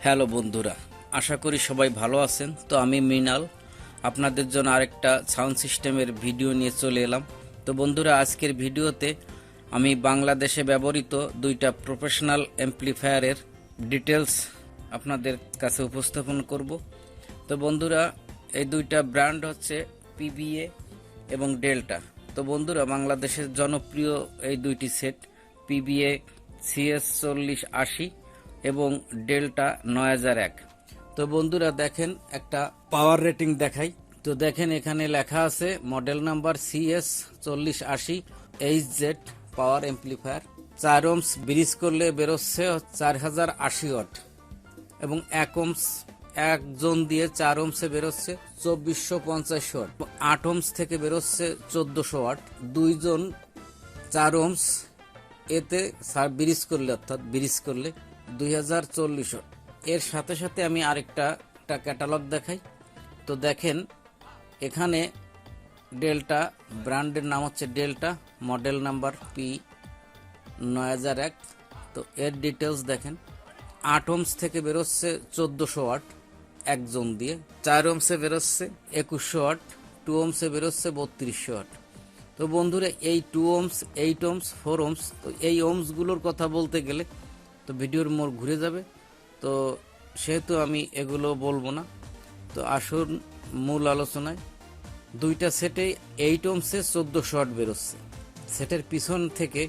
Hello বন্ধুরা, আশা করি সবাই ভালো আছেন। তো আমি মৃণাল আপনাদের জন্য আরেকটা সাউন্ড সিস্টেমের ভিডিও নিয়ে চলে এলাম। তো বন্ধুরা, আজকের ভিডিওতে আমি বাংলাদেশে ব্যবহৃত দুইটা প্রফেশনাল অ্যাম্প্লিফায়ারের ডিটেলস আপনাদের কাছে উপস্থাপন করব। তো বন্ধুরা, এই দুইটা ব্র্যান্ড হচ্ছে পিবিএ এবং ডেল্টা। তো বন্ধুরা, বাংলাদেশের জনপ্রিয় এই দুইটি সেট পিবিএ CS4080 এবং ডেল্টা 9001। তো বন্ধুরা দেখেন, একটা পাওয়ার রেটিং দেখাই। তো দেখেন, এখানে লেখা আছে মডেল নাম্বার CS4080 HZ পাওয়ার এমপ্লিফায়ার। 4 ohms ব্রিজ করলে বেরোচ্ছে 4080 ওয়াট এবং 1 ohms একজন দিয়ে 4 ohmসে বেরোচ্ছে 2450 ওয়াট। 8 ohms থেকে বেরোচ্ছে 1400 ওয়াট। দুইজন 4 ohms এতে ব্রিজ করলে, অর্থাৎ ব্রিজ করলে 2040 ওয়াট। এর সাথে সাথে আমি আরেকটা ক্যাটালগ দেখাই। তো দেখেন, এখানে ডেল্টা ব্র্যান্ডের নাম হচ্ছে ডেল্টা, মডেল নাম্বার P9001। তো এর ডিটেলস দেখেন, 8 ohms থেকে বেরোচ্ছে 1400 ওয়াট একজন দিয়ে, 4 ohmসে বেরোচ্ছে 2100 ওয়াট, 2 ohmসে বেরোচ্ছে 3200 ওয়াট। তো বন্ধুরা, এই 2 ohms, 8 ohms, 4 ohms, তো এই ওহমসগুলোর কথা বলতে গেলে তো ভিডিওর মোড় ঘুরে যাবে। তো সেহেতু আমি এগুলো বলবো না। তো আসুন মূল আলোচনায়। দুইটা সেটে 8 ohmসে 1400 ওয়াট বেরোচ্ছে। সেটের পিছন থেকে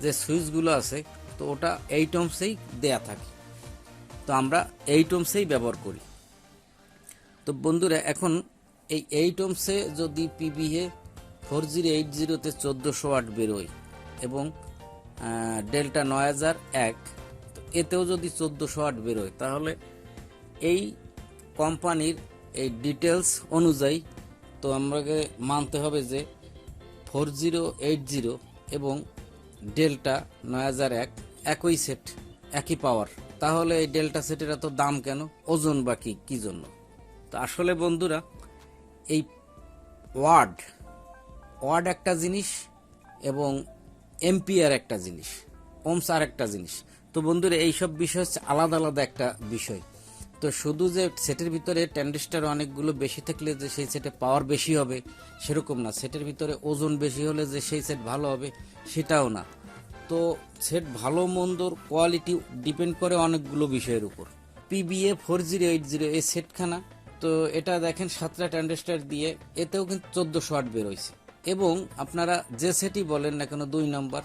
যে সুইচগুলো আছে, তো ওটা 8 ohmসেই দেয়া থাকে। তো আমরা 8 ohmসেই ব্যবহার করি। তো বন্ধুরা, এখন এই 8 ohmসে যদি পিবিএ 4080-তে 1400 ওয়াট বেরোয় এবং ডেল্টা 9001 এতেও যদি 1400 ওয়াট বেরোয়, তাহলে এই কোম্পানির এই ডিটেলস অনুযায়ী তো আমাকে মানতে হবে যে 4080 এবং ডেল্টা 9001 একই সেট, একই পাওয়ার। তাহলে এই ডেল্টা সেটের এত দাম কেন? ওজন বা কি জন্য? তো আসলে বন্ধুরা, এই ওয়াট একটা জিনিস এবং এম্পিয়ার একটা জিনিস, ওমস আর একটা জিনিস। তো বন্ধুরা, এইসব বিষয় হচ্ছে আলাদা আলাদা একটা বিষয়। তো শুধু যে সেটের ভিতরে ট্রানজিস্টর অনেকগুলো বেশি থাকলে যে সেই সেটে পাওয়ার বেশি হবে সেরকম না। সেটের ভিতরে ওজন বেশি হলে যে সেই সেট ভালো হবে সেটাও না। তো সেট ভালো মন্দর কোয়ালিটি ডিপেন্ড করে অনেকগুলো বিষয়ের উপর। পিবিএ 4080 এই সেটখানা, তো এটা দেখেন 7টা ট্রানজিস্টর দিয়ে, এতেও কিন্তু 1400 ওয়াট বেরোইছে। এবং আপনারা যে সেটই বলেন না কেন, 2 নম্বর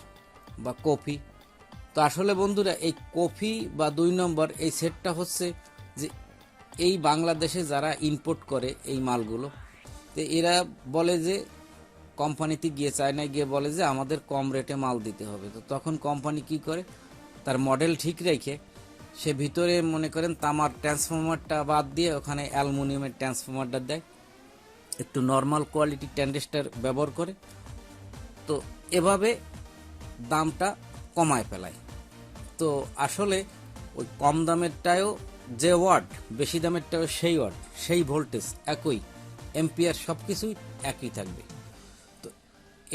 বা কফি, তো আসলে বন্ধুরা, এই কফি বা 2 নম্বর এই সেটটা হচ্ছে যে এই বাংলাদেশে যারা ইম্পোর্ট করে এই মালগুলো, তো এরা বলে যে কোম্পানিতে গিয়ে, চায়নায় গিয়ে বলে যে আমাদের কম রেটে মাল দিতে হবে। তো তখন কোম্পানি কি করে, তার মডেল ঠিক রেখে সে ভিতরে মনে করেন তামার ট্রান্সফরমারটা বাদ দিয়ে ওখানে অ্যালুমিনিয়ামের ট্রান্সফরমারটা দেয়, একটু নর্মাল কোয়ালিটি ট্রানজিস্টর ব্যবহার করে। তো এভাবে দামটা কমায় ফেলায়। তো আসলে ওই কম দামেরটাও যে ওয়াট, বেশি দামেরটাও সেই ওয়াট, সেই ভোল্টেজ একই, এম্পিয়ার সব কিছুই একই থাকবে। তো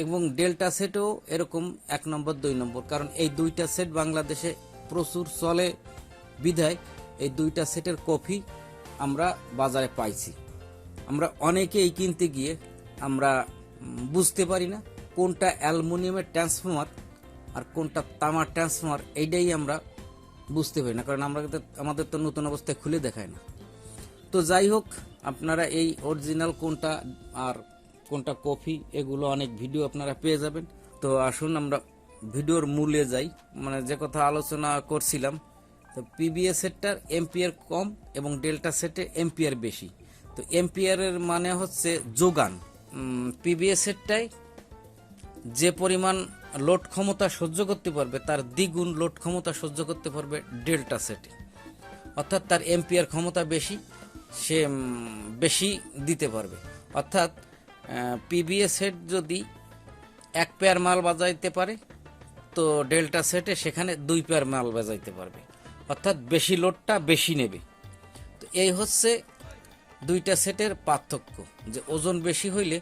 এবং ডেল্টা সেটও এরকম 1 নম্বর 2 নম্বর, কারণ এই দুইটা সেট বাংলাদেশে প্রচুর চলে বিধায় এই দুইটা সেটের কপি আমরা বাজারে পাইছি। আমরা অনেকেই কিনতে গিয়ে আমরা বুঝতে পারি না কোনটা অ্যালুমিনিয়ামের ট্রান্সফরমার আর কোনটা তামার ট্রান্সফরমার, এইটাই আমরা বুঝতে পারি না, কারণ আমাদের তো নতুন অবস্থায় খুলে দেখায় না। তো যাই হোক, আপনারা এই অরিজিনাল কোনটা আর কোনটা কপি, এগুলো অনেক ভিডিও আপনারা পেয়ে যাবেন। তো আসুন আমরা ভিডিওর মূলে যাই, মানে যে কথা আলোচনা করছিলাম। তো পিবিএ সেটটার এম্পিয়ার কম এবং ডেল্টা সেটে এম্পিয়ার বেশি। তো এম্পিয়ারের মানে হচ্ছে যোগান। পিবিএ সেটটাই যে পরিমাণ লোড ক্ষমতা সহ্য করতে পারবে তার দ্বিগুণ লোড ক্ষমতা সহ্য করতে পারবে ডেল্টা সেটে, অর্থাৎ তার এম্পিয়ার ক্ষমতা বেশি, সে বেশি দিতে পারবে। অর্থাৎ পিবিএ সেট যদি 1 পেয়ার মাল বাজাইতে পারে, তো ডেল্টা সেটে সেখানে 2 পেয়ার মাল বাজাইতে পারবে, অর্থাৎ বেশি লোডটা বেশি নেবে। তো এই হচ্ছে দুইটা সেটের পার্থক্য, যে ওজন বেশি হইলে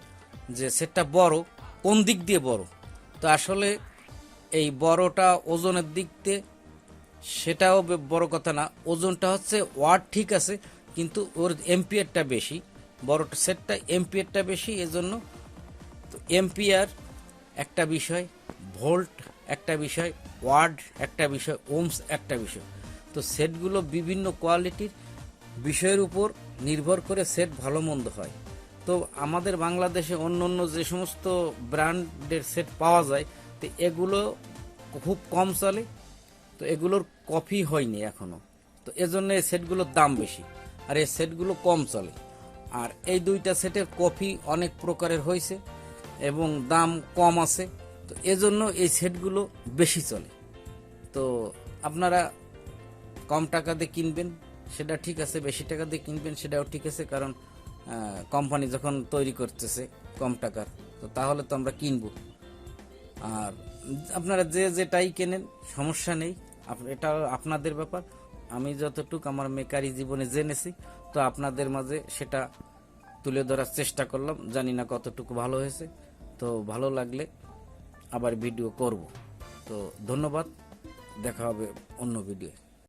যে সেটটা বড়, কোন দিক দিয়ে বড়। তো আসলে এই বড়টা ওজনের দিক দিয়ে সেটাও বড় কথা না, ওজনটা হচ্ছে ওয়াট ঠিক আছে, কিন্তু ওর এম্পিয়ারটা বেশি, বড় সেটটা এম্পিয়ারটা বেশি, এজন্য। তো এম্পিয়ার একটা বিষয়, ভোল্ট একটা বিষয়, ওয়াট একটা বিষয়, ওমস একটা বিষয়। তো সেটগুলো বিভিন্ন কোয়ালিটির বিষয়ের উপর নির্ভর করে সেট ভালো মন্দ হয়। তো আমাদের বাংলাদেশে অন্য অন্য যে সমস্ত ব্র্যান্ডের সেট পাওয়া যায়, তো এগুলো খুব কম চলে, তো এগুলোর কপি হয়নি এখনো, তো এজন্য এই সেটগুলোর দাম বেশি, আর এই সেটগুলো কম চলে। আর এই দুইটা সেটের কপি অনেক প্রকারের হয়েছে এবং দাম কম আছে, তো এজন্য এই সেটগুলো বেশি চলে। তো আপনারা কম টাকা দিয়ে কিনবেন সেটা ঠিক আছে, বেশি টাকা দিয়ে কিনবেন সেটাও ঠিক আছে, কারণ কোম্পানি যখন তৈরি করতেছে কম টাকার, তো তাহলে তো আমরা কিনবো। আর আপনারা যে যেটাই কেনেন সমস্যা নেই, এটা আপনাদের ব্যাপার। আমি যতটুকু আমার মেকারি জীবনে জেনেছি, তো আপনাদের মাঝে সেটা তুলে ধরার চেষ্টা করলাম। জানি না কতটুকু ভালো হয়েছে, তো ভালো লাগলে আবার ভিডিও করব। তো ধন্যবাদ, দেখা হবে অন্য ভিডিও।